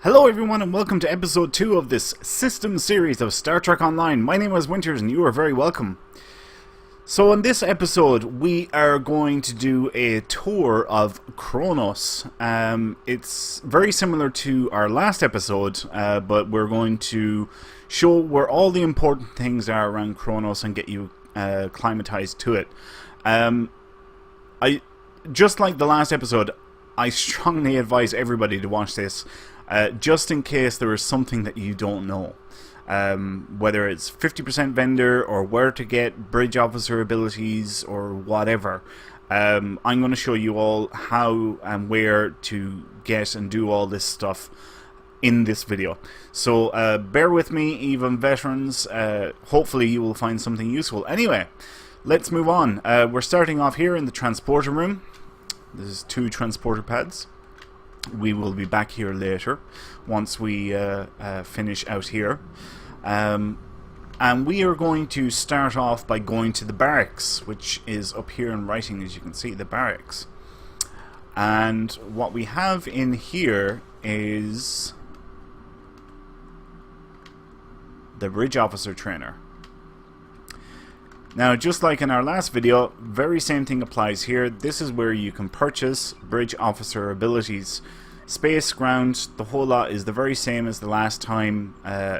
Hello everyone and welcome to episode 2 of this system series of Star Trek Online. My name is Winters and you are very welcome. So in this episode we are going to do a tour of Qo'nos. It's very similar to our last episode, but we're going to show where all the important things are around Qo'nos and get you acclimatized to it. Just like the last episode, I strongly advise everybody to watch this. Just in case there is something that you don't know, whether it's 50% vendor or where to get bridge officer abilities or whatever. I'm going to show you all how and where to get and do all this stuff in this video. So bear with me, even veterans. Hopefully you will find something useful. Anyway, let's move on. We're starting off here in the transporter room. There's 2 transporter pads. We will be back here later once we finish out here, and we are going to start off by going to the barracks, which is up here in writing, as you can see, the barracks. And what we have in here is the bridge officer trainer. Now, just like in our last video, very same thing applies here. This is where you can purchase bridge officer abilities. Space, ground, the whole lot is the very same as the last time.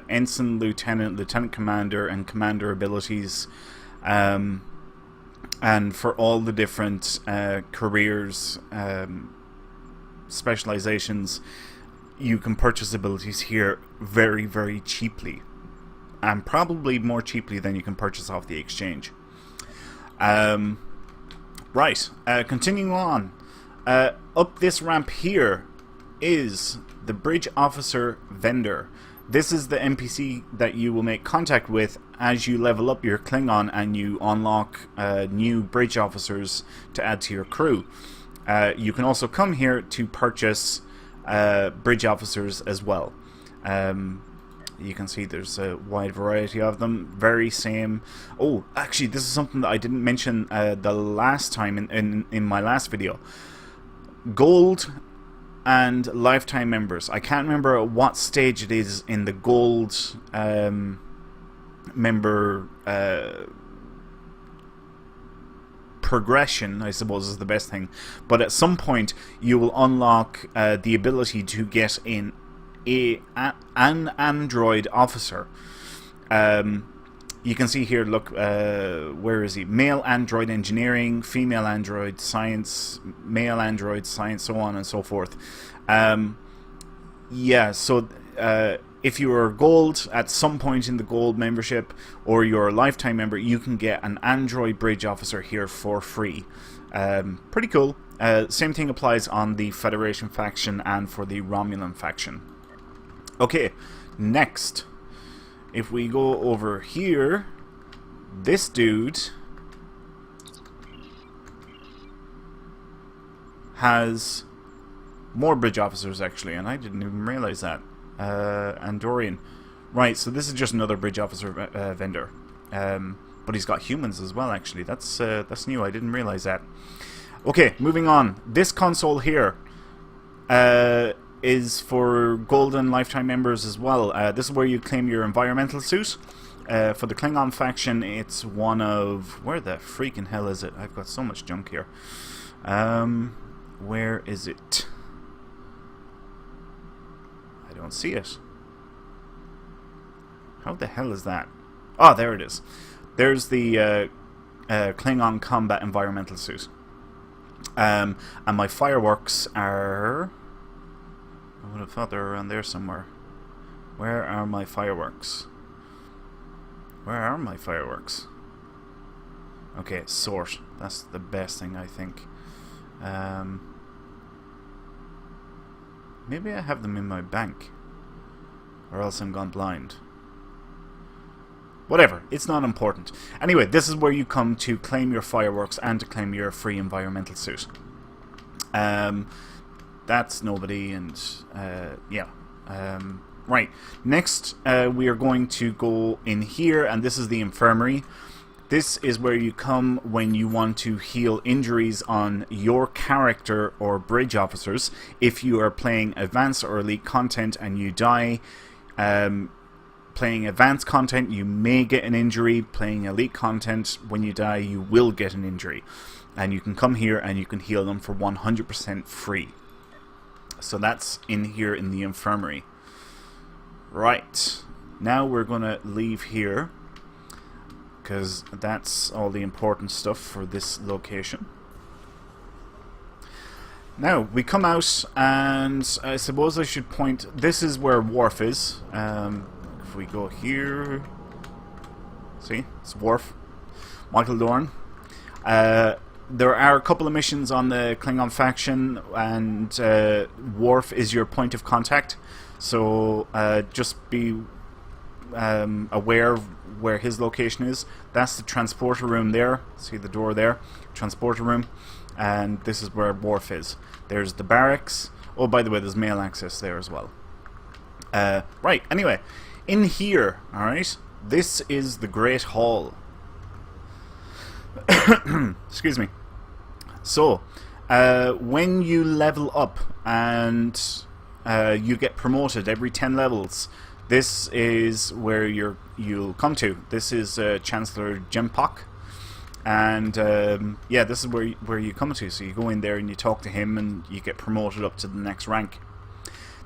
Ensign, lieutenant, lieutenant commander, and commander abilities. And for all the different careers, specializations, you can purchase abilities here very, very cheaply. And probably more cheaply than you can purchase off the exchange. Right, continuing on. Up this ramp here is the bridge officer vendor. This is the NPC that you will make contact with as you level up your Klingon and you unlock new bridge officers to add to your crew. You can also come here to purchase bridge officers as well. You can see there's a wide variety of them. Very same. Oh, actually, this is something that I didn't mention the last time in my last video. Gold and lifetime members. I can't remember at what stage it is in the gold member progression, I suppose is the best thing. But at some point, you will unlock the ability to get in an android officer. You can see here, look, where is he? Male android engineering, female android science, male android science, so on and so forth. Yeah, so if you are gold at some point in the gold membership, or you're a lifetime member, you can get an android bridge officer here for free. Pretty cool. Same thing applies on the Federation faction and for the Romulan faction. Okay, next, if we go over here, this dude has more bridge officers actually, and I didn't even realize that. Andorian. Right, so this is just another bridge officer vendor. But he's got humans as well actually. That's new, I didn't realize that. Okay, moving on. This console here is for golden lifetime members as well. This is where you claim your environmental suit. For the Klingon faction, it's one of... Where the freaking hell is it? I've got so much junk here. Where is it? I don't see it. How the hell is that? Oh, there it is. There's the Klingon combat environmental suit. And my fireworks are... I would have thought they were around there somewhere. Where are my fireworks? Where are my fireworks? Okay, sort. That's the best thing, I think. Maybe I have them in my bank. Or else I'm gone blind. Whatever, it's not important. Anyway, this is where you come to claim your fireworks and to claim your free environmental suit. That's nobody, and yeah. Right, next we are going to go in here, and this is the Infirmary. This is where you come when you want to heal injuries on your character or bridge officers. If you are playing advanced or elite content and you die, playing advanced content you may get an injury. Playing elite content, when you die you will get an injury. And you can come here and you can heal them for 100% free. So that's in here in the infirmary. Right, now we're gonna leave here because that's all the important stuff for this location. Now we come out, and I suppose I should point, this is where Worf is. If we go here, see, it's Worf, Michael Dorn. There are a couple of missions on the Klingon faction, and Worf is your point of contact. So just be aware of where his location is. That's the transporter room there. See the door there? Transporter room. And this is where Worf is. There's the barracks. Oh, by the way, there's mail access there as well. Right, anyway. In here, alright, this is the Great Hall. Excuse me. So, when you level up and you get promoted every 10 levels, this is where you'll come to. This is Chancellor Jempok, and yeah, this is where you come to. So you go in there and you talk to him, and you get promoted up to the next rank.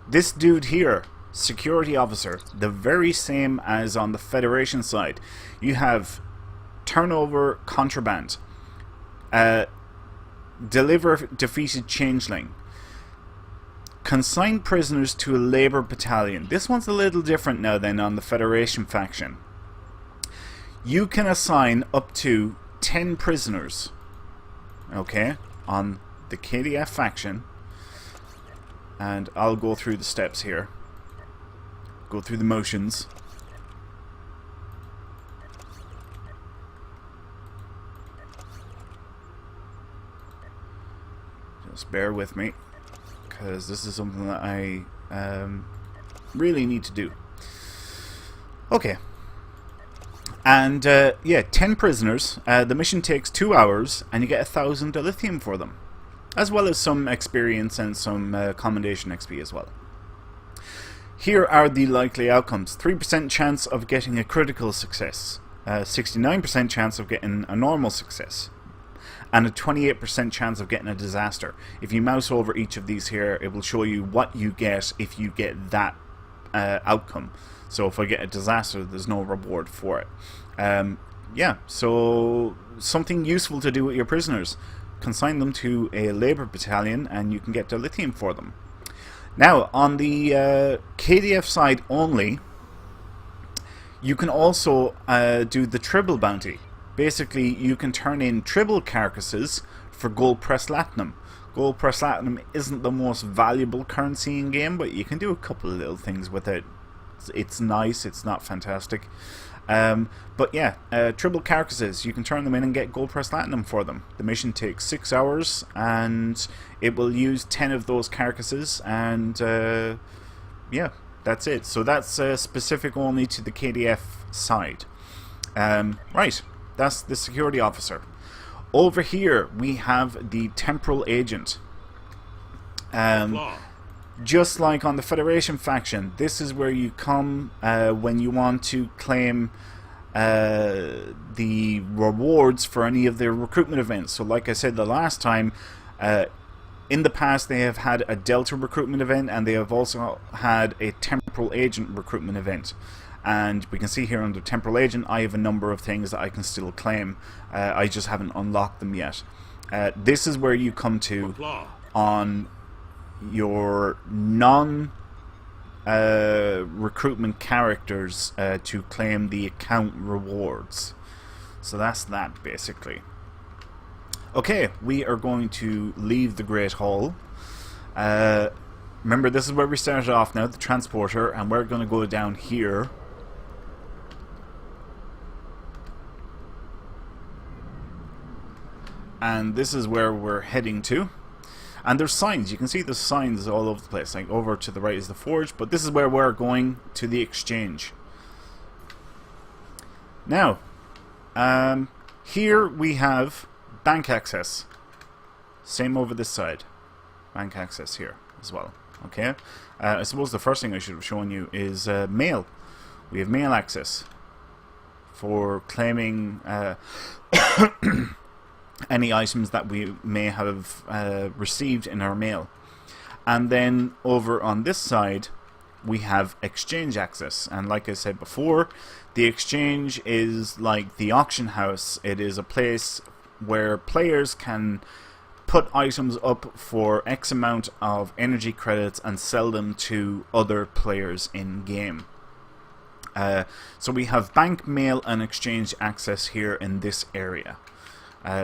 This dude here, security officer, the very same as on the Federation side. You have turnover contraband, deliver defeated changeling, consign prisoners to a Labour battalion. This one's a little different now than on the Federation faction. You can assign up to 10 prisoners, okay, on the KDF faction, and I'll go through the steps here, go through the motions. Just bear with me, because this is something that I really need to do. Okay. And yeah, 10 prisoners. The mission takes 2 hours, and you get 1,000 dilithium for them, as well as some experience and some commendation XP as well. Here are the likely outcomes: 3% chance of getting a critical success, 69% chance of getting a normal success, and a 28% chance of getting a disaster. If you mouse over each of these here, it will show you what you get if you get that outcome. So if I get a disaster, there's no reward for it. Yeah, so something useful to do with your prisoners. Consign them to a Labour battalion and you can get dilithium for them. Now, on the KDF side only, you can also do the Tribble bounty. Basically, you can turn in Tribble carcasses for gold press latinum. Gold press latinum isn't the most valuable currency in game, but you can do a couple of little things with it. It's nice, it's not fantastic. But yeah, Tribble carcasses, you can turn them in and get gold press latinum for them. The mission takes 6 hours, and it will use 10 of those carcasses, and yeah, that's it. So that's specific only to the KDF side. Right, that's the security officer. Over here we have the Temporal Agent. Just like on the Federation faction, this is where you come when you want to claim the rewards for any of their recruitment events. So like I said the last time, in the past they have had a Delta recruitment event, and they have also had a Temporal Agent recruitment event. And we can see here under Temporal Agent, I have a number of things that I can still claim. I just haven't unlocked them yet. This is where you come to on your non-recruitment characters to claim the account rewards. So that's that, basically. Okay, we are going to leave the Great Hall. Remember, this is where we started off now, the transporter, and we're going to go down here. And this is where we're heading to. And there's signs. You can see the signs all over the place. Like over to the right is the forge, but this is where we're going to the exchange. Now, Here we have bank access. Same over this side. Bank access here as well. Okay. I suppose the first thing I should have shown you is mail. We have mail access for claiming any items that we may have received in our mail. And then over on this side we have exchange access, and like I said before, the exchange is like the auction house. It is a place where players can put items up for X amount of energy credits and sell them to other players in game. So we have bank, mail and exchange access here in this area.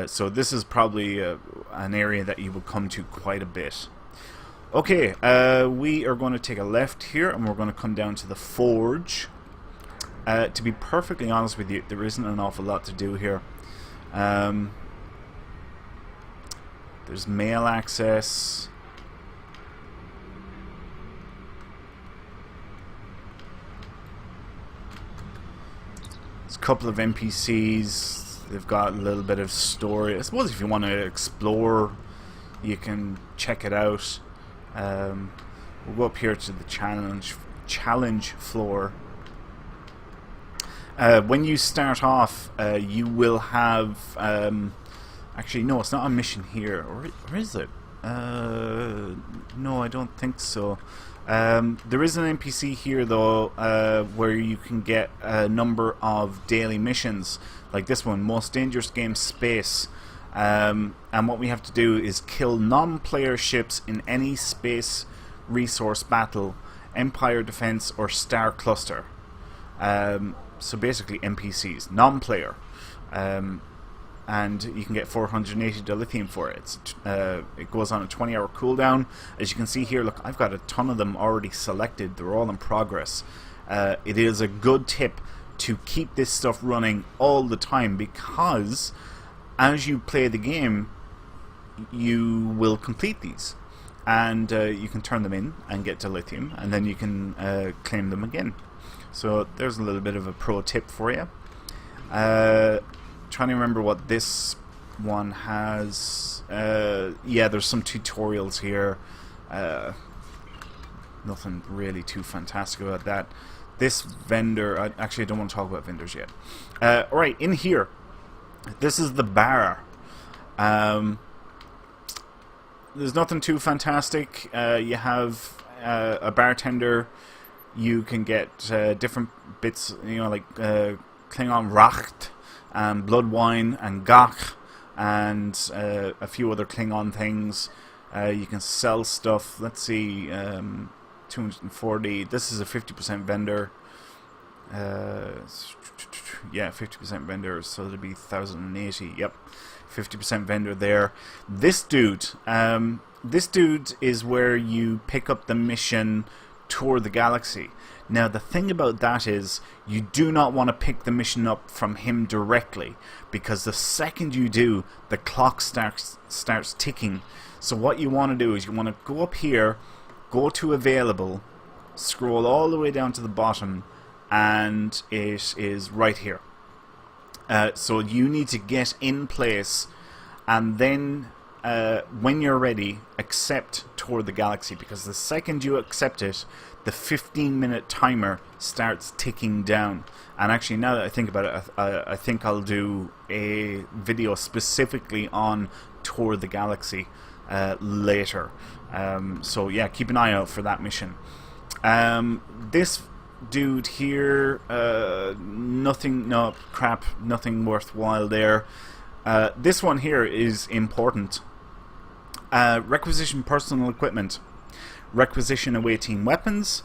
So this is probably an area that you will come to quite a bit. Okay, we are going to take a left here and we're going to come down to the forge. To be perfectly honest with you, there isn't an awful lot to do here. There's mail access. There's a couple of NPCs. They've got a little bit of story. I suppose if you want to explore, you can check it out. We'll go up here to the challenge floor. When you start off, you will have... actually, no, it's not a mission here. Or is it? No, I don't think so. There is an NPC here, though, where you can get a number of daily missions. Like this one, Most Dangerous Game Space. And what we have to do is kill non-player ships in any space resource battle, Empire Defense or Star Cluster. So basically NPCs, non-player. And you can get 480 dilithium for it. It goes on a 20-hour cooldown. As you can see here, look, I've got a ton of them already selected. They're all in progress. It is a good tip to keep this stuff running all the time, because as you play the game, you will complete these. And you can turn them in and get dilithium, and then you can claim them again. So there's a little bit of a pro tip for you. Trying to remember what this one has. Yeah, there's some tutorials here. Nothing really too fantastic about that. This vendor, actually I don't want to talk about vendors yet. Alright, in here, this is the bar. There's nothing too fantastic. You have a bartender. You can get different bits, you know, like Klingon Racht, and Blood Wine, and Gach, and a few other Klingon things. You can sell stuff. Let's see, 240. This is a 50% vendor. Yeah, 50% vendor, so it'll be 1,080. Yep, 50% vendor there. This dude is where you pick up the mission Tour the Galaxy. Now the thing about that is you do not want to pick the mission up from him directly, because the second you do, the clock starts ticking. So what you want to do is you want to go up here, go to available, scroll all the way down to the bottom, and it is right here. So you need to get in place, and then when you're ready, accept Tour the Galaxy, because the second you accept it, the 15-minute timer starts ticking down. And actually, now that I think about it, I think I'll do a video specifically on Tour the Galaxy later. So yeah, keep an eye out for that mission. This dude here, nothing worthwhile there. This one here is important. Requisition personal equipment, requisition awaiting weapons,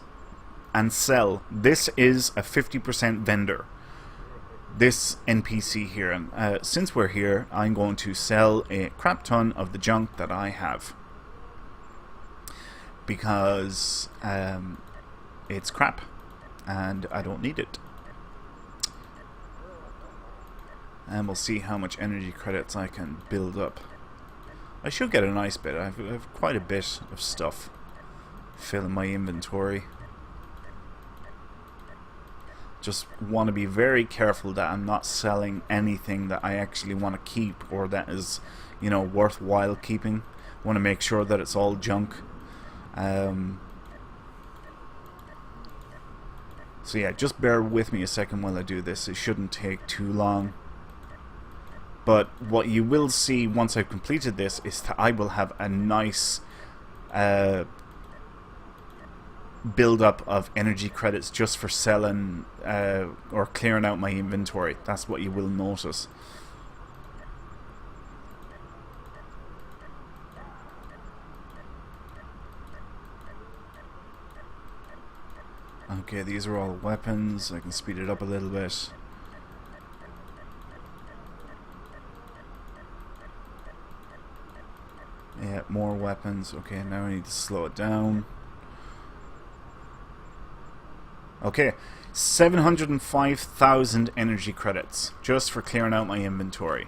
and sell. This is a 50% vendor. This NPC here, and since we're here, I'm going to sell a crap ton of the junk that I have, because it's crap and I don't need it. And we'll see how much energy credits I can build up. I should get a nice bit. I have quite a bit of stuff filling my inventory. Just want to be very careful that I'm not selling anything that I actually want to keep or that is, you know, worthwhile keeping. Want to make sure that it's all junk. So yeah, just bear with me a second while I do this. It shouldn't take too long. But what you will see once I've completed this is that I will have a nice build up of energy credits just for selling or clearing out my inventory. That's what you will notice. Okay, these are all weapons. I can speed it up a little bit. Yeah, more weapons. Okay, now I need to slow it down. Okay, 705,000 energy credits just for clearing out my inventory.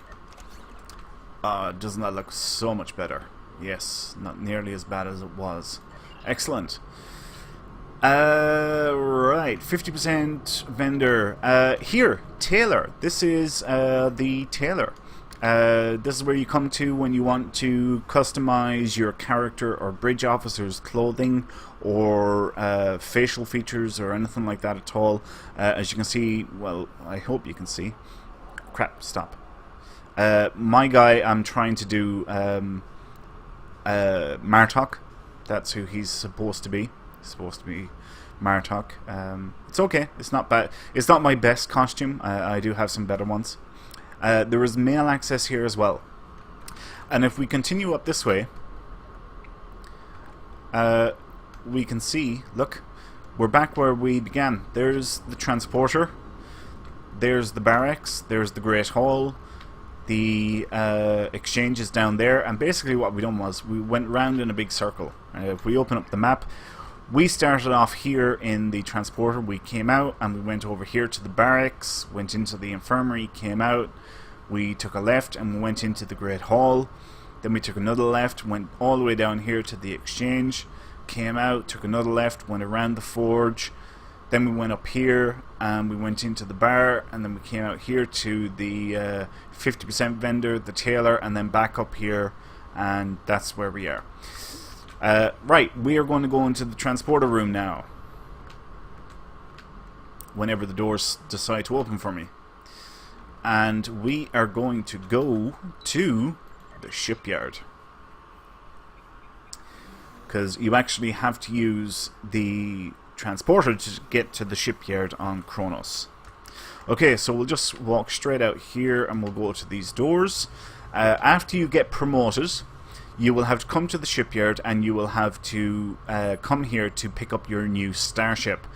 Doesn't that look so much better? Yes, not nearly as bad as it was. Excellent. Right, 50% vendor. Here, tailor. This is the tailor. This is where you come to when you want to customize your character or bridge officer's clothing or facial features or anything like that at all. As you can see, well, I hope you can see. Crap, stop. My guy, I'm trying to do Martok. That's who he's supposed to be. He's supposed to be Martok. It's okay. It's not bad. It's not my best costume. I do have some better ones. There is mail access here as well. And if we continue up this way, we can see, look, we're back where we began. There's the transporter, there's the barracks, there's the Great Hall, the exchange is down there, and basically what we done was we went round in a big circle. If we open up the map, we started off here in the transporter, we came out and we went over here to the barracks, went into the infirmary, came out, we took a left and we went into the Great Hall, then we took another left, went all the way down here to the exchange, came out, took another left, went around the forge, then we went up here and we went into the bar, and then we came out here to the 50% vendor, the tailor, and then back up here, and that's where we are. Right, we are going to go into the transporter room now. Whenever the doors decide to open for me. And we are going to go to the shipyard. Because you actually have to use the transporter to get to the shipyard on Qo'nos. Okay, so we'll just walk straight out here and we'll go to these doors. After you get promoted, you will have to come to the shipyard and you will have to come here to pick up your new Starship.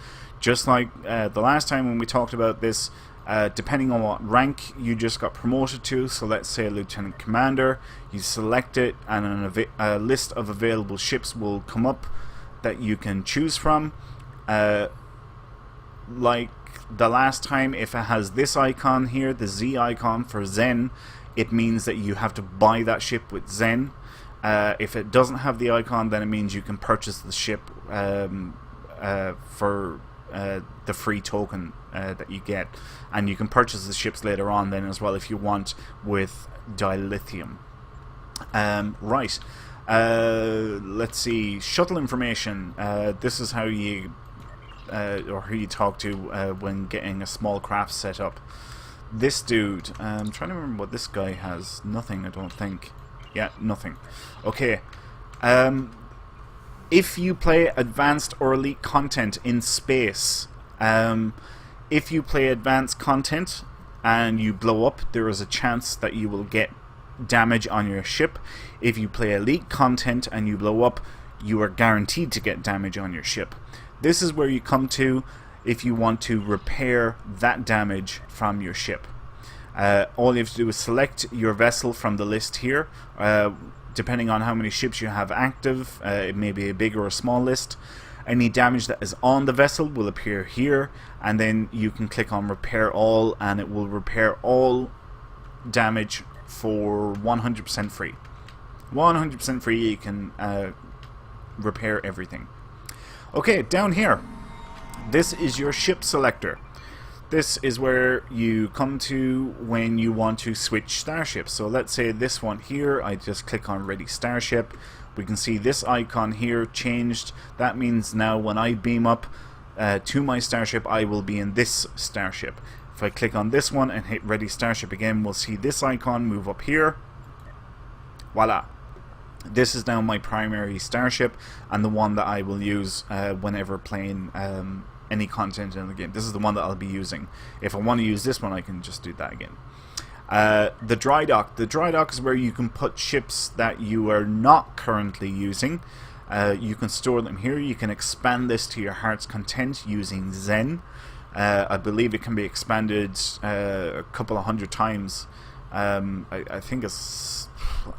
Just like the last time when we talked about this, depending on what rank you just got promoted to, so let's say a Lieutenant Commander, you select it and a list of available ships will come up that you can choose from. Like the last time, if it has this icon here, the Z icon for Zen, it means that you have to buy that ship with Zen. If it doesn't have the icon, then it means you can purchase the ship for the free token that you get, and you can purchase the ships later on then as well if you want with dilithium. Right, let's see, Shuttle Information. This is how you or who you talk to when getting a small craft set up. This dude, I'm trying to remember what this guy has. Nothing, I don't think. Yeah, nothing. Okay. If you play advanced or elite content in space, if you play advanced content and you blow up, there is a chance that you will get damage on your ship. If you play elite content and you blow up, you are guaranteed to get damage on your ship. This is where you come to if you want to repair that damage from your ship. All you have to do is select your vessel from the list here. Depending on how many ships you have active, it may be a big or a small list. Any damage that is on the vessel will appear here, and then you can click on repair all, and it will repair all damage for 100% free. 100% free, you can repair everything. Okay, down here, this is your ship selector. This is where you come to when you want to switch starships. So let's say this one here, I just click on Ready Starship. We can see this icon here changed. That means now when I beam up to my starship, I will be in this starship. If I click on this one and hit Ready Starship again, we'll see this icon move up here. Voila. This is now my primary starship and the one that I will use whenever playing any content in the game. This is the one that I'll be using. If I want to use this one, I can just do that again. The dry dock. The dry dock is where you can put ships that you are not currently using. You can store them here. You can expand this to your heart's content using Zen. I believe it can be expanded a couple of 100 times. I think it's,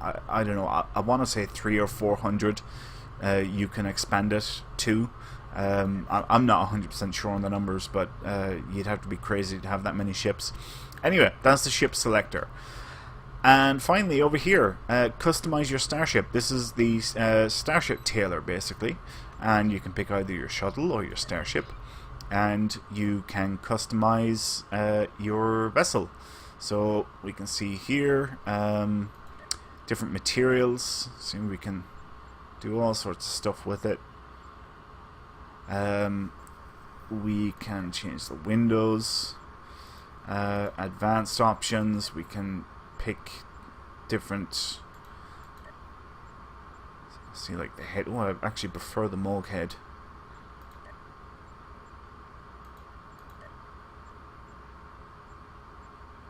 I don't know, I want to say 300 or 400 you can expand it to. I'm not 100% sure on the numbers, but you'd have to be crazy to have that many ships. Anyway, that's the ship selector. And finally, over here, customize your starship. This is the starship tailor, basically. And you can pick either your shuttle or your starship. And you can customize your vessel. So we can see here different materials. See, we can do all sorts of stuff with it. We can change the windows, advanced options. We can pick different, see, like the head. Oh, I actually prefer the Moog head.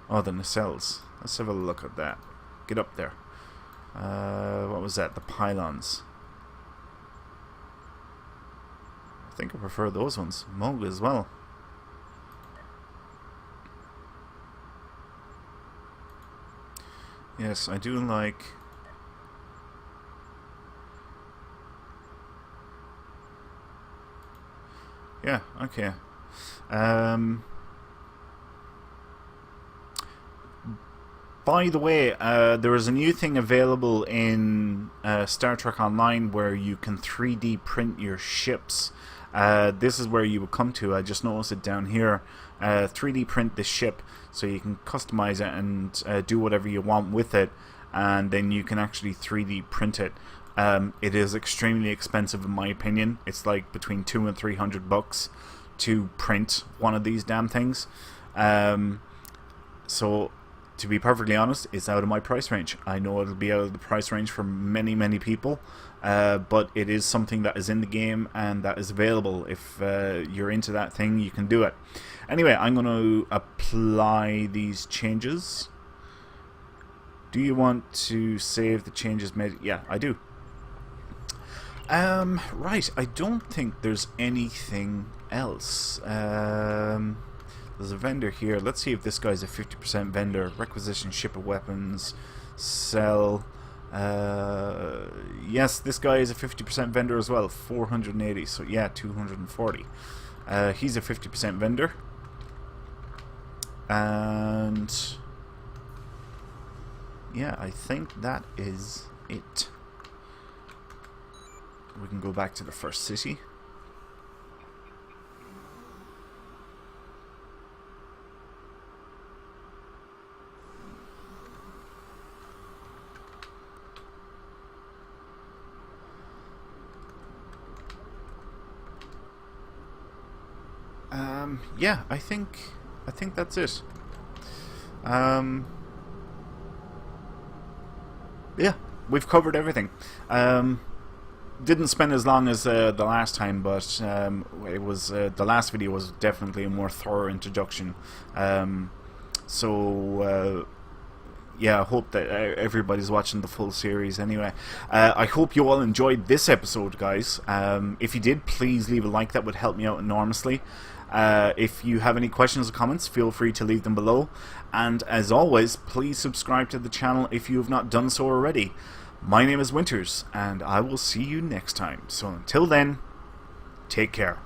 Oh, the nacelles. Let's have a look at that. Get up there. What was that? The pylons. I think I prefer those ones. Moog as well. Yes, I do like... Yeah, okay. By the way, there is a new thing available in Star Trek Online where you can 3D print your ships. This is where you would come to. I just noticed it down here. 3D print the ship so you can customize it and do whatever you want with it, and then you can actually 3D print it. It is extremely expensive in my opinion. It's like between $200 and $300 to print one of these damn things. So to be perfectly honest, it's out of my price range. I know it'll be out of the price range for many people, but it is something that is in the game and that is available. If you're into that thing, you can do it. Anyway, I'm going to apply these changes. Do you want to save the changes made? Yeah, I do. Right, I don't think there's anything else. There's a vendor here. Let's see if this guy's a 50% vendor. Requisition ship of weapons. Sell. Yes, this guy is a 50% vendor as well. 480. So yeah, 240. He's a 50% vendor. And yeah, I think that is it. We can go back to the first city. Yeah, I think that's it. Yeah, we've covered everything. Didn't spend as long as the last time, but it was the last video was definitely a more thorough introduction. Yeah, I hope that everybody's watching the full series anyway. I hope you all enjoyed this episode, guys. If you did, please leave a like. That would help me out enormously. If you have any questions or comments, feel free to leave them below. And as always, please subscribe to the channel if you have not done so already. My name is Winters, and I will see you next time. So until then, take care.